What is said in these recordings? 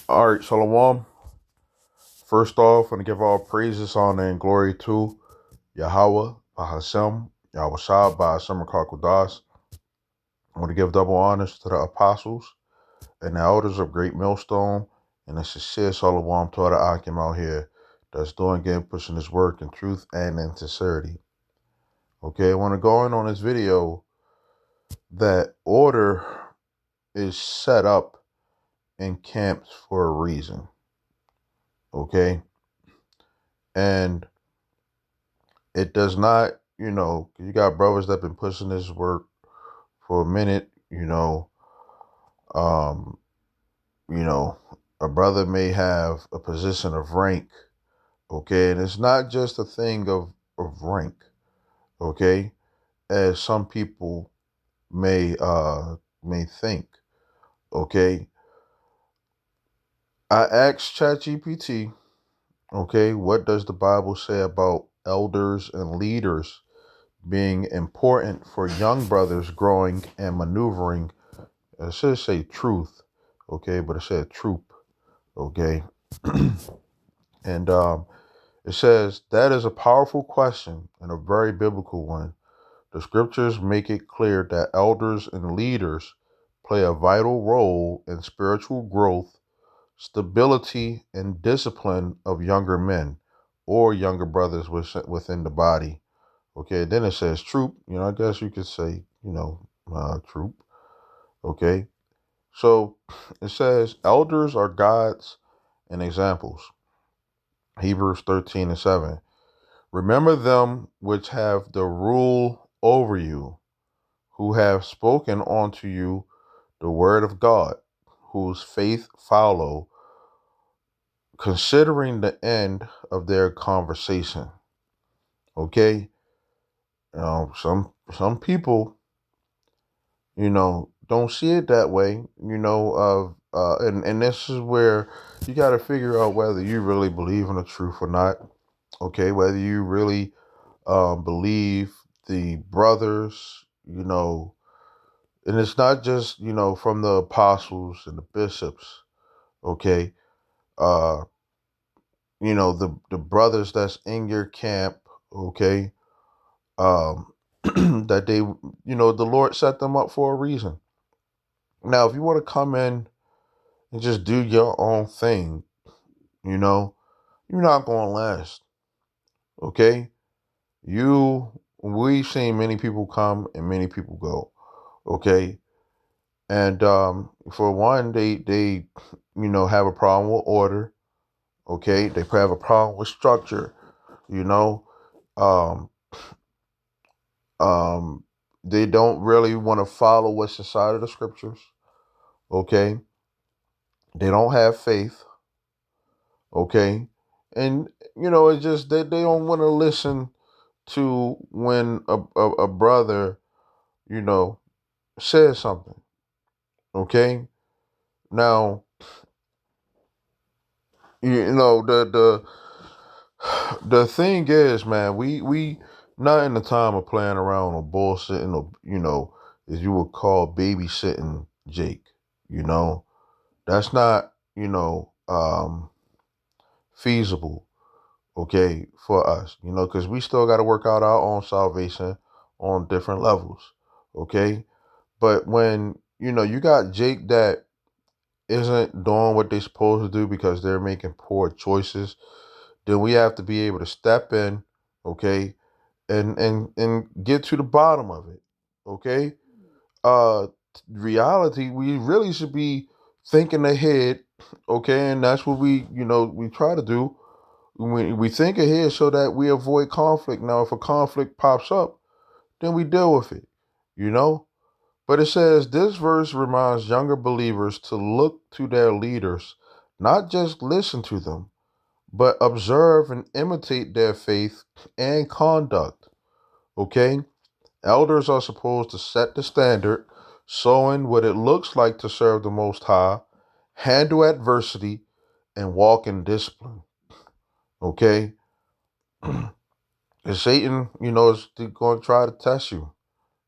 All right, Shalom. First off, I'm going to give all praises, honor, and glory to Yahweh, Bahashem, Yahweh Shah, Bahashem, Kakudas. I want to give double honors to the apostles and the elders of Great Millstone and the sincere Shalom to the Akim out here that's doing good, pushing his work in truth and in sincerity. Okay, I want to go in on this video that order is set up in camps for a reason. Okay, and it does not, you got brothers that been pushing this work for a minute, um, you know, a brother may have a position of rank, okay, and it's not just a thing of rank, okay, as some people may think, okay. I asked ChatGPT, okay, what does the Bible say about elders and leaders being important for young brothers growing and maneuvering. It should say truth, okay, but it said troop, okay. and It says that is a powerful question and a very biblical one. The scriptures make it clear that elders and leaders play a vital role in spiritual growth, stability, and discipline of younger men or younger brothers within the body. Okay, then it says troop. I guess you could say, troop. Okay, so it says elders are gods and examples. Hebrews 13 and 7. Remember them which have the rule over you, who have spoken unto you the word of God, whose faith follow, considering the end of their conversation. Okay, some people don't see it that way, and this is where you got to figure out whether you really believe in the truth or not. Okay, whether you really believe the brothers, and it's not just from the apostles and the bishops. Okay, uh, the brothers that's in your camp. Okay, um, that they, the Lord set them up for a reason. Now, if you want to come in and just do your own thing, you know, you're not going to last. Okay? We've seen many people come and many people go. Okay? And for one, they, have a problem with order. Okay? They have a problem with structure. You know, um, um, they don't really want to follow what's inside of the scriptures. Okay? They don't have faith. Okay? And it's just that they don't want to listen to when a brother, you know, says something. Okay? Now, the thing is, man, we not in the time of playing around or bullshitting or as you would call babysitting Jake. You know, that's not feasible. Okay, for us, because we still got to work out our own salvation on different levels. Okay, but when you got Jake that isn't doing what they're supposed to do because they're making poor choices, then we have to be able to step in, okay, and get to the bottom of it. Okay, uh, reality, we really should be thinking ahead. Okay, and that's what we try to do. We think ahead so that we avoid conflict. Now, if a conflict pops up, then we deal with it. You know. But it says this verse reminds younger believers to look to their leaders, not just listen to them, but observe and imitate their faith and conduct. Okay? Elders are supposed to set the standard, showing what it looks like to serve the Most High, handle adversity, and walk in discipline. Okay? And Satan, is going to try to test you.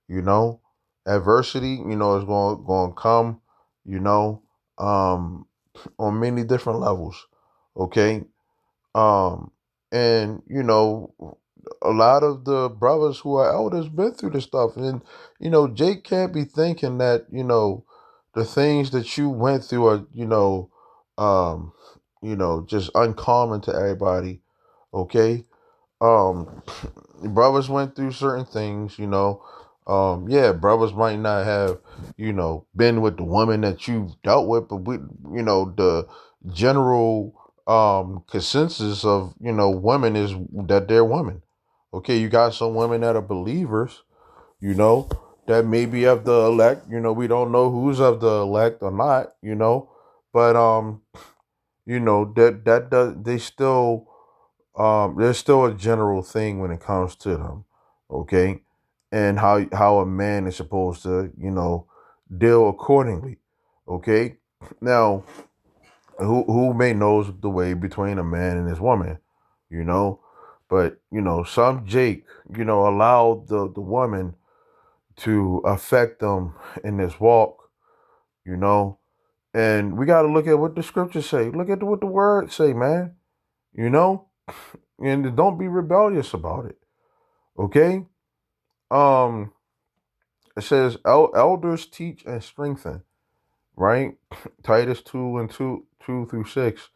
You know, adversity, is going to come. You know, um, on many different levels. Okay. Um, and a lot of the brothers who are elders been through this stuff, and Jake can't be thinking that the things that you went through are um, just uncommon to everybody. Okay. um Brothers went through certain things. Yeah, brothers might not have been with the woman that you dealt with, but the general consensus of women is that they're women. Okay, you got some women that are believers, you know that may be of the elect. We don't know who's of the elect or not, but that does they still there's still a general thing when it comes to them. Okay. And how a man is supposed to deal accordingly. Okay. Now, who may knows the way between a man and his woman, you know but some Jake allow the woman to affect them in this walk. you know and we got to look at what the scriptures say. Look at what the word say, man. you know and don't be rebellious about it. Okay. um it says elders teach and strengthen, right? Titus 2 and 2 through 6.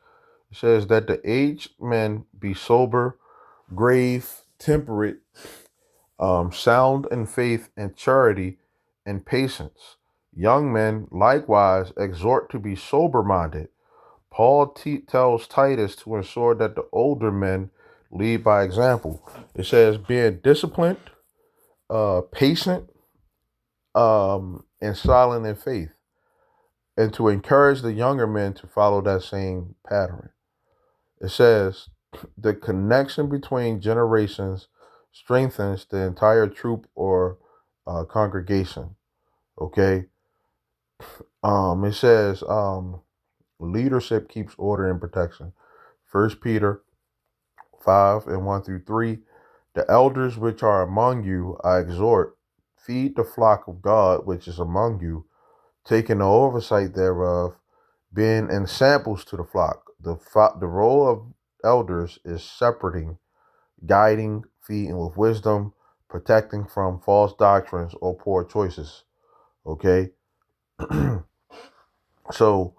It says that the aged men be sober, grave, temperate, sound in faith and charity and patience. Young men likewise exhort to be sober minded. Paul tells Titus to ensure that the older men lead by example. It says being disciplined, patient, and silent in faith, and to encourage the younger men to follow that same pattern. It says the connection between generations strengthens the entire troop or congregation. Okay. It says leadership keeps order and protection. First Peter 5 and 1 through 3. The elders which are among you, I exhort, feed the flock of God which is among you, taking the oversight thereof, being ensamples to the flock. The role of elders is shepherding, guiding, feeding with wisdom, protecting from false doctrines or poor choices. Okay. So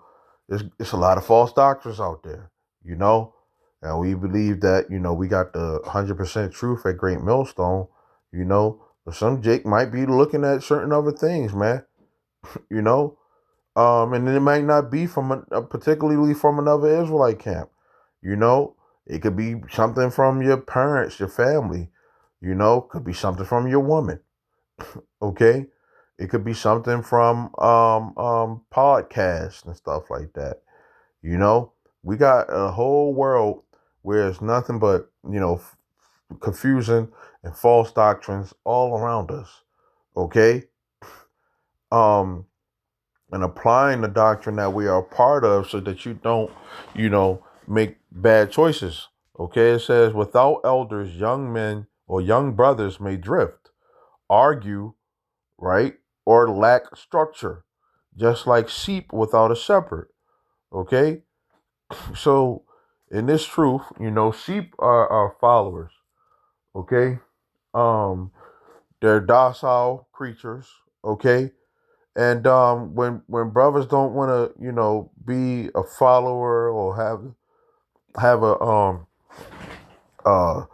it's a lot of false doctrines out there, you know, and we believe that we got the 100% truth at Great Millstone, but some Jake might be looking at certain other things, man. you know, and it might not be from particularly from another Israelite camp. You know, it could be something from your parents, your family. Could be something from your woman. Okay, it could be something from podcasts and stuff like that. We got a whole world where it's nothing but confusion and false doctrines all around us. Okay, um, and applying the doctrine that we are a part of, so that you don't, make bad choices. Okay, it says without elders, young men or young brothers may drift, argue, right, or lack structure, just like sheep without a shepherd. Okay, so in this truth, sheep are followers. Okay, um, they're docile creatures. Okay, and when brothers don't want to, be a follower or have uh,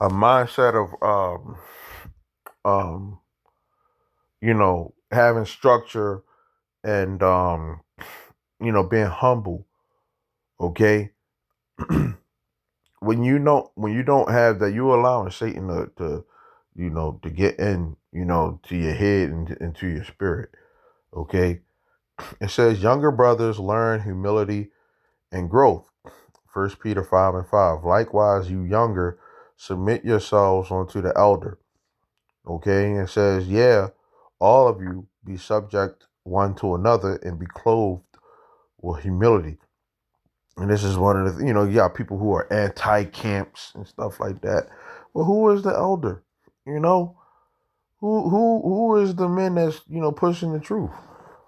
a mindset of um, having structure and being humble. Okay, when you don't have that, you allowing Satan to get in, to your head and into your spirit. Okay, it says younger brothers learn humility and growth. First Peter 5 and 5. Likewise, you younger, submit yourselves unto the elder. Okay, and it says, yeah, all of you be subject one to another and be clothed with humility. And this is one of the, you got people who are anti-camps and stuff like that. Well, who is the elder? You know, who is the men that's pushing the truth?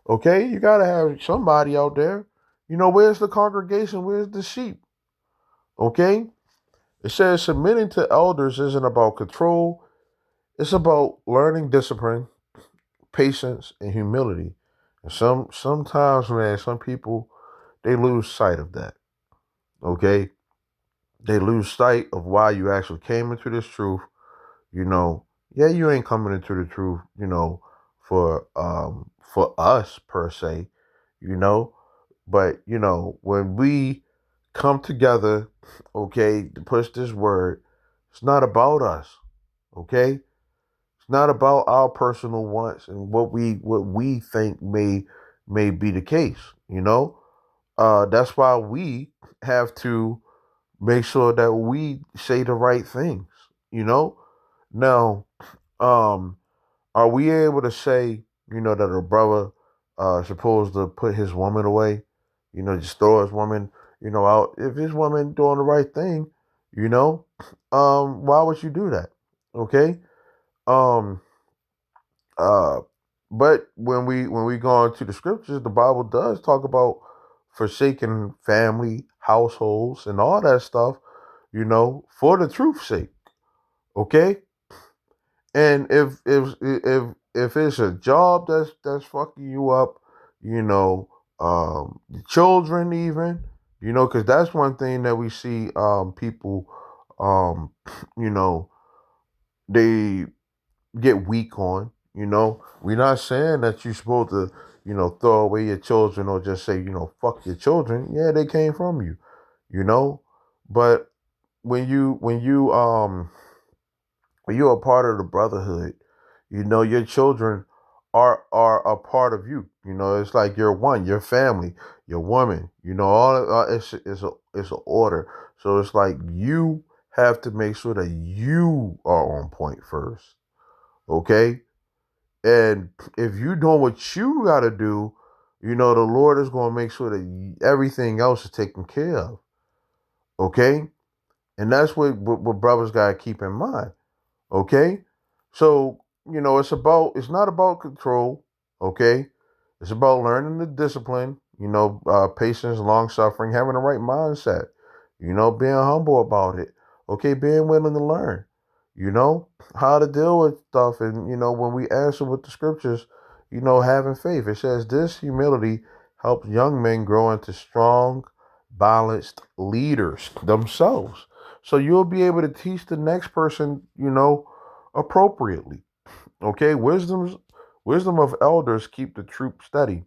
Okay, you gotta have somebody out there. Where's the congregation? Where's the sheep? Okay? It says submitting to elders isn't about control, it's about learning discipline, patience, and humility. And sometimes, man, some people they lose sight of that. Okay? They lose sight of why you actually came into this truth. You know, yeah, you ain't coming into the truth, for us per se, you know. But when we come together, okay, to push this word, it's not about us, okay? It's not about our personal wants and what we think may be the case, you know. That's why we have to make sure that we say the right things, you know. Now, um, are we able to say, that a brother supposed to put his woman away? Just throw his woman, out. If his woman doing the right thing, you know, why would you do that? Okay. Um, uh, but when we go into the scriptures, the Bible does talk about forsaking family, households, and all that stuff, for the truth's sake. Okay. And if it's a job that's fucking you up, the children even, because that's one thing that we see people, um, you know, they get weak on. We're not saying that you're supposed to, throw away your children or just say, fuck your children. Yeah, they came from you, you know, but when you're a part of the brotherhood, your children are a part of you. It's like you're one, your family, your woman. It's an order. So it's like you have to make sure that you are on point first. Okay, and if you doing what you got to do, the Lord is going to make sure that everything else is taken care of. Okay, and that's what brothers got to keep in mind. Okay? So, it's not about control, okay? It's about learning the discipline, patience, long suffering, having the right mindset, being humble about it, okay? Being willing to learn, how to deal with stuff. And, when we answer with the scriptures, having faith. It says this humility helps young men grow into strong, balanced leaders themselves. So you'll be able to teach the next person, appropriately. Okay, wisdom of elders keep the troop steady.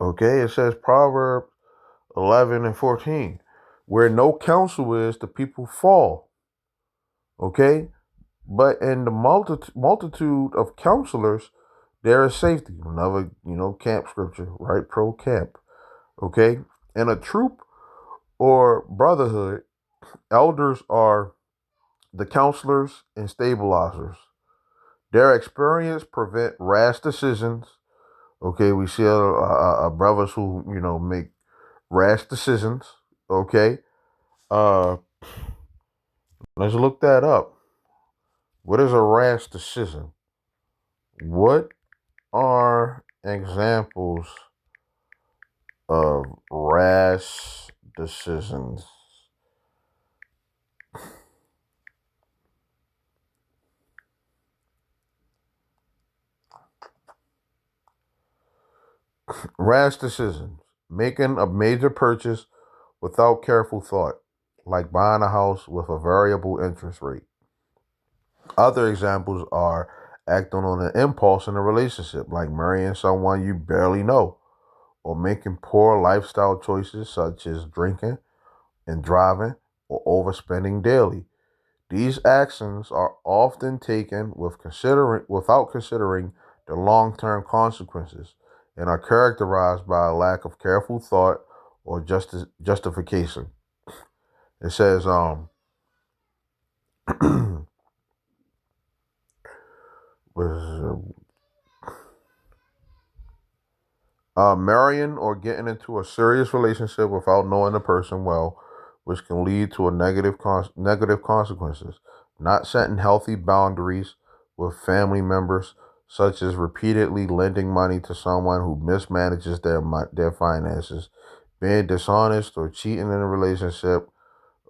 Okay, it says Proverbs 11:14, where no counsel is, the people fall. Okay, but in the multitude of counselors, there is safety. Another, camp scripture, right? Pro camp. Okay, in a troop or brotherhood, elders are the counselors and stabilizers. Their experience prevent rash decisions. Okay, we see brothers who make rash decisions. Okay, uh, let's look that up. What is a rash decision? What are examples of rash decisions? Rash decisions: making a major purchase without careful thought, like buying a house with a variable interest rate. Other examples are acting on an impulse in a relationship, like marrying someone you barely know, or making poor lifestyle choices such as drinking and driving or overspending daily. These actions are often taken without considering the long-term consequences and are characterized by a lack of careful thought or justification. It says, was marrying or getting into a serious relationship without knowing the person well, which can lead to a negative consequences. Not setting healthy boundaries with family members, such as repeatedly lending money to someone who mismanages their finances, being dishonest or cheating in a relationship,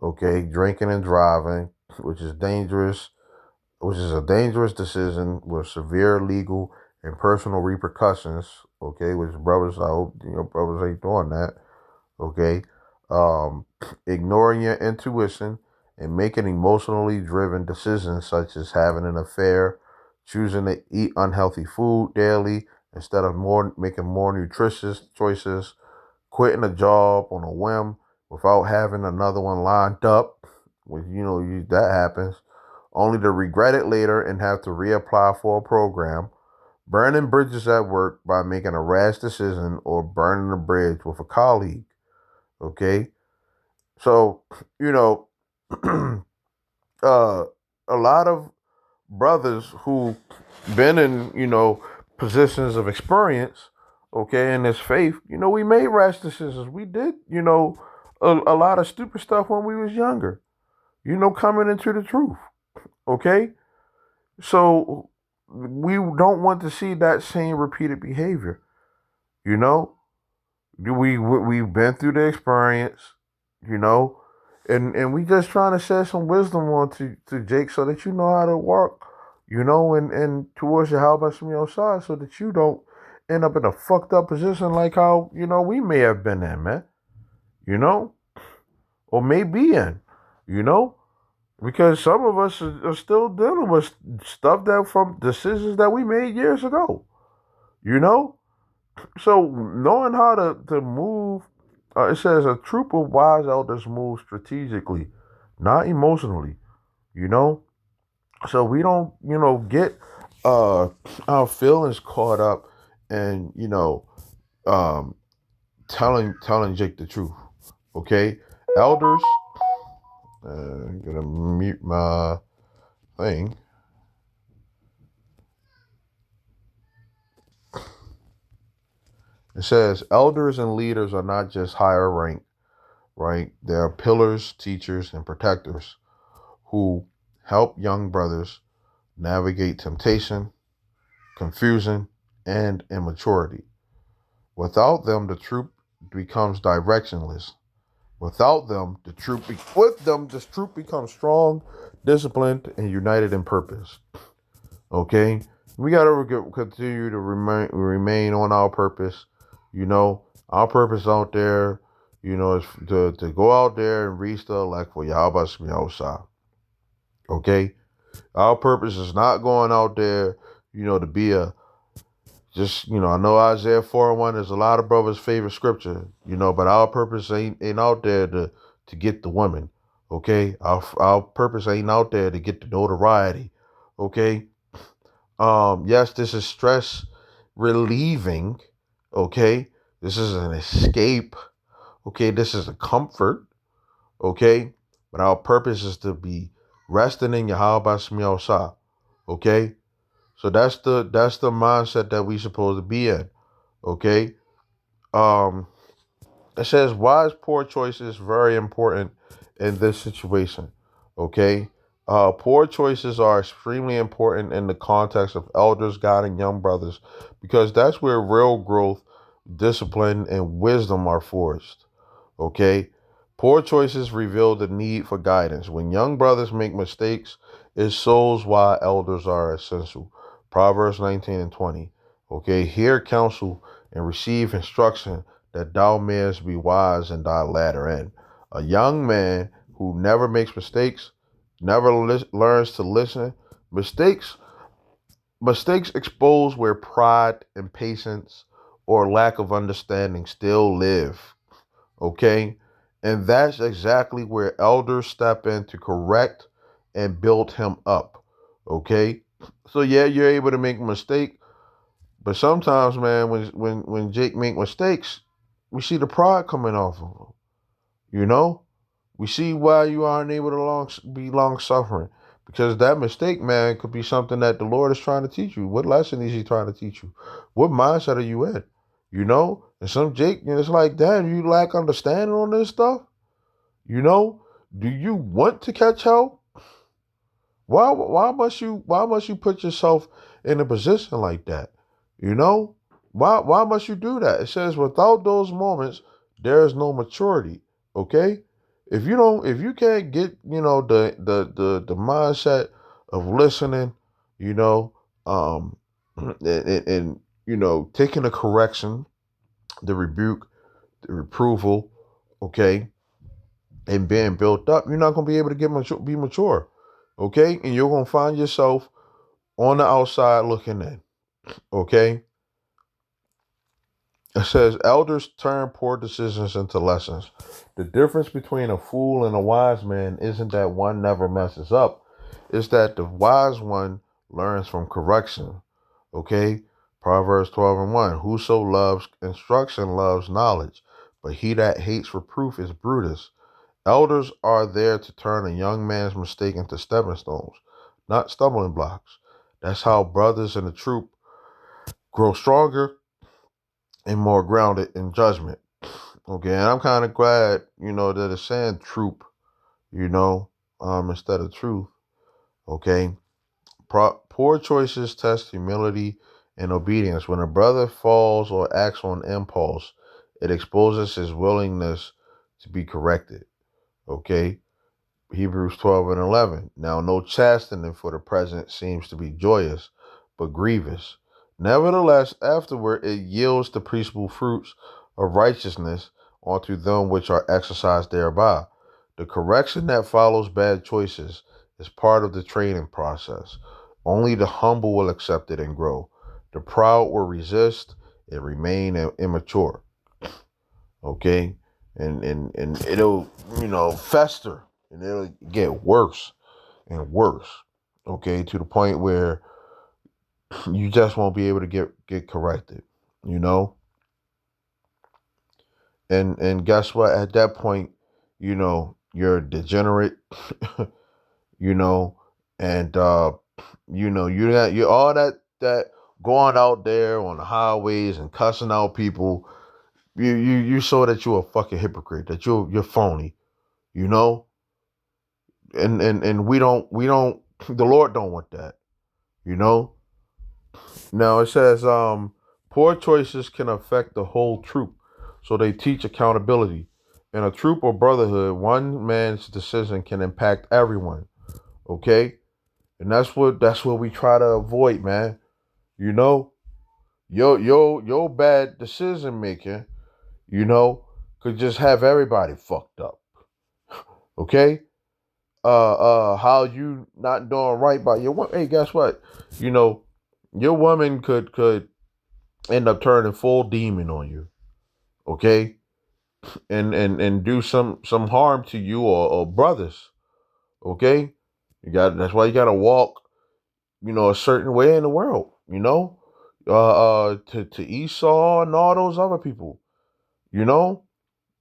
okay, drinking and driving, which is dangerous, which is a dangerous decision with severe legal and personal repercussions, okay, which brothers, I hope, brothers ain't doing that, okay, um, ignoring your intuition and making emotionally driven decisions such as having an affair, choosing to eat unhealthy food daily instead of more making more nutritious choices, quitting a job on a whim without having another one lined up, which that happens, only to regret it later and have to reapply for a program, burning bridges at work by making a rash decision or burning a bridge with a colleague. Okay, so you know, uh, a lot of brothers who been in positions of experience, okay, in this faith, we made rash decisions. We did, a lot of stupid stuff when we was younger. Coming into the truth. Okay, so we don't want to see that same repeated behavior. You know, we've been through the experience. You know, and we just trying to shed some wisdom on to Jake so that you know how to work. And towards your how about your side so that you don't end up in a fucked up position like how we may have been in, man. You know, or may be in. You know, because some of us are still dealing with stuff that from decisions that we made years ago. You know, so knowing how to move, it says a troop of wise elders move strategically, not emotionally. You know, so we don't get uh our feelings caught up and um telling Jake the truth. Okay, elders. I'm gonna mute my thing. It says elders and leaders are not just higher rank, right? They are pillars, teachers, and protectors who help young brothers navigate temptation, confusion, and immaturity. Without them, the troop becomes directionless. With them, this troop becomes strong, disciplined, and united in purpose. Okay, we gotta continue to remain on our purpose. Our purpose out there, is to go out there and reach the elect for Yahweh outside. Okay, our purpose is not going out there, to be a just I know Isaiah 4:1 is a lot of brothers' favorite scripture, but our purpose ain't out there to get the women. Okay, our purpose ain't out there to get the notoriety. Okay, yes, this is stress relieving. Okay, this is an escape. Okay, this is a comfort. Okay, but our purpose is to be resting in Yahweh Shah. Okay, so that's the mindset that we supposed to be in. Okay, um, it says wise poor choice is very important in this situation. Okay. Poor choices are extremely important in the context of elders guiding young brothers because that's where real growth, discipline, and wisdom are forged. Okay. Poor choices reveal the need for guidance. When young brothers make mistakes, it shows why elders are essential. Proverbs 19 and 20. Okay. Hear counsel and receive instruction that thou mayest be wise in thy latter end. A young man who never makes mistakes, never learns to listen. Mistakes mistakes expose where pride, impatience, or lack of understanding still live. Okay? And that's exactly where elders step in to correct and build him up. Okay? So yeah, you're able to make a mistake, but sometimes, man, when Jake make mistakes, we see the pride coming off of him. You know, we see why you aren't able to be long suffering because that mistake, man, could be something that the Lord is trying to teach you. What lesson is He trying to teach you? What mindset are you in? And some Jake, it's like, damn, you lack understanding on this stuff. Do you want to catch help? Why must you put yourself in a position like that? You know? Why must you do that? It says without those moments, there is no maturity. Okay? If you can't get, the mindset of listening, you know, um and taking the correction, the rebuke, the reproval, okay, and being built up, you're not gonna be able to be mature. Okay? And you're gonna find yourself on the outside looking in. Okay? It says elders turn poor decisions into lessons. The difference between a fool and a wise man isn't that one never messes up, it's that the wise one learns from correction. Okay? Proverbs 12 and 1. Whoso loves instruction loves knowledge, but he that hates reproof is Brutus. Elders are there to turn a young man's mistake into stepping stones, not stumbling blocks. That's how brothers in the troop grow stronger and more grounded in judgment. Okay, and I'm kind of glad, that it's saying troop, you know, instead of truth. Okay, poor choices test humility and obedience. When a brother falls or acts on impulse, it exposes his willingness to be corrected. Okay, Hebrews 12 and 11. Now, no chastening for the present seems to be joyous, but grievous. Nevertheless, afterward it yields the peaceable fruits of righteousness unto them which are exercised thereby. The correction that follows bad choices is part of the training process. Only the humble will accept it and grow. The proud will resist and remain immature. Okay? And it'll, fester, and it'll get worse and worse. Okay, to the point where you just won't be able to get corrected, you know? And guess what? At that point, you're a degenerate, you know, and you're all that going out there on the highways and cussing out people. You saw that you're a fucking hypocrite, that you're phony, you know? And we don't the Lord don't want that, you know? Now it says poor choices can affect the whole troop. So they teach accountability. In a troop or brotherhood, one man's decision can impact everyone. Okay? And that's what we try to avoid, man. You know? Your bad decision making, could just have everybody fucked up. Okay? How you not doing right by your woman. Hey, guess what? You know, your woman could end up turning full demon on you. Okay? And do some harm to you or brothers. Okay? That's why you gotta walk, a certain way in the world, to Esau and all those other people, you know?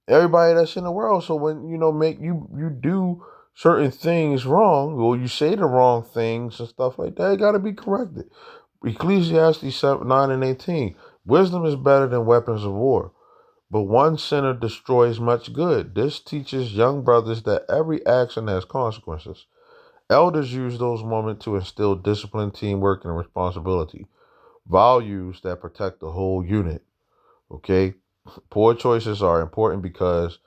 Everybody that's in the world. So when make you do certain things wrong, or you say the wrong things and stuff like that, it got to be corrected. Ecclesiastes 7, 9 and 18. Wisdom is better than weapons of war, but one sinner destroys much good. This teaches young brothers that every action has consequences. Elders use those moments to instill discipline, teamwork, and responsibility, values that protect the whole unit. Okay, poor choices are important because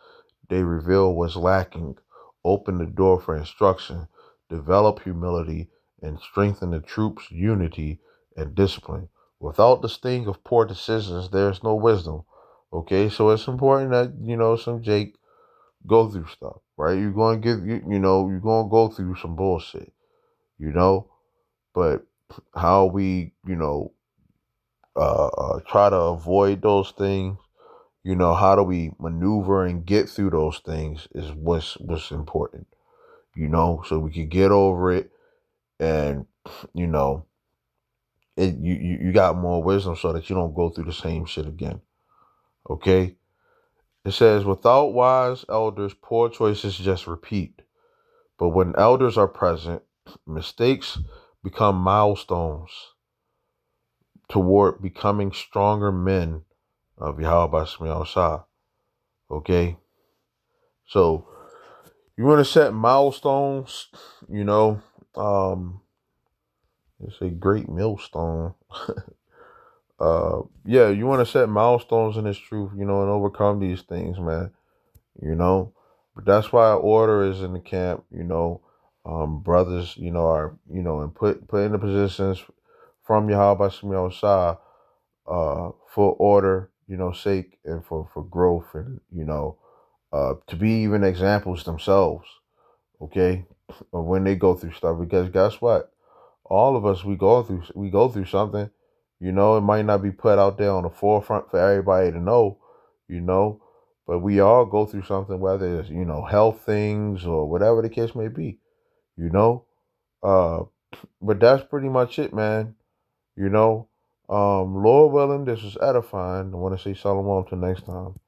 they reveal what's lacking, open the door for instruction, develop humility, and strengthen the troops' unity and discipline. Without the sting of poor decisions, there's no wisdom. Okay, so it's important that some Jake go through stuff, right? You're going to you're going to go through some bullshit, you know. But how we try to avoid those things, how do we maneuver and get through those things is what's important, so we can get over it, and you know you got more wisdom so that you don't go through the same shit again. Okay, it says without wise elders, poor choices just repeat. But when elders are present, mistakes become milestones toward becoming stronger men of Yahweh Shema Shah. Okay, so you want to set milestones, you know, Um, it's a great millstone. Yeah, you want to set milestones in this truth, and overcome these things, man. you know. But that's why order is in the camp, brothers, are, and put in the positions from Yahweh Shemi Shah, for order, sake, and for growth, and to be even examples themselves, okay, of when they go through stuff. Because guess what? All of us, we go through something. It might not be put out there on the forefront for everybody to know, you know, but we all go through something, whether it's health things or whatever the case may be, you know. Uh, but that's pretty much it, man. You know. Lord willing, this was edifying. I want to say shalom till next time.